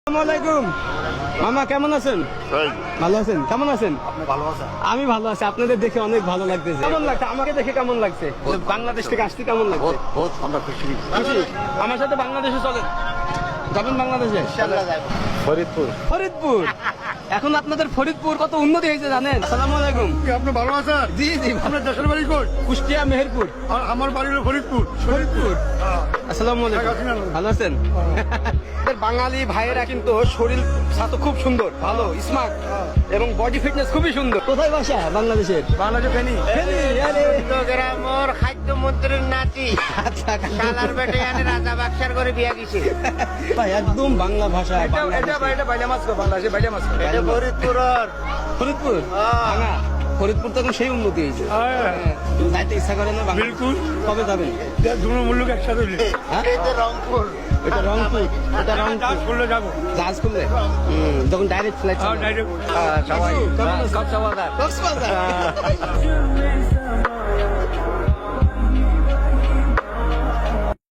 আসসালামাইকুম মামা, কেমন আছেন? ভালো আছেন? কেমন আছেন? আমি ভালো আছি। আপনাদের দেখে অনেক ভালো লাগতেছে। কেমন লাগছে? আমাকে দেখে কেমন লাগছে? বাংলাদেশ থেকে আসতে কেমন লাগছে? খুশি? আমার সাথে বাংলাদেশে চলেন, যাবেন বাংলাদেশে? ফরিদপুর। এখন আপনাদের ফরিদপুর কত উন্নতি হয়েছে জানেন? আসসালামু আলাইকুম। আপনি ভালো আছেন? জি জি। আপনার দেশের বাড়ি কই? কুষ্টিয়া মেহেরপুর। আর আমার বাড়ি হলো ফরিদপুর। আসসালামু আলাইকুম। ভালো আছেন? বাঙালি ভাইয়েরা কিন্তু শরীর স্বাস্থ্য খুব সুন্দর, ভালো, স্মার্ট এবং বডি ফিটনেস খুবই সুন্দর। কোথায় বাসা বাংলাদেশের? বাংলাদেশ ফেনী। মোর খাদ্য মন্ত্রীর নাতি আচ্ছা, কালার বেটে আনে রাজা বাক্সার করে বিয়া গেছে। ভাই একদম বাংলা ভাষা। এটা বাইলা মাছ গো, বাংলাদেশে বাইলা মাছ। এটা ফরিদপুরের ফরিদপুর ভাঙা। ফরিদপুর তো এখন সেই উন্নতি হয়েছে। যাইতে ইচ্ছা করে না? বিলকুল। কবে যাবেন? দুটো মূল্য একসাথে হইলে হ্যাঁ, এটা রংপুর। এটা রংপুর। এটা রংপুর কাজ করলে যাবো। জাহাজ করলে যখন ডাইরেক্ট ফ্লাইট ডাইরেক্ট সবাই কক্সবাজার।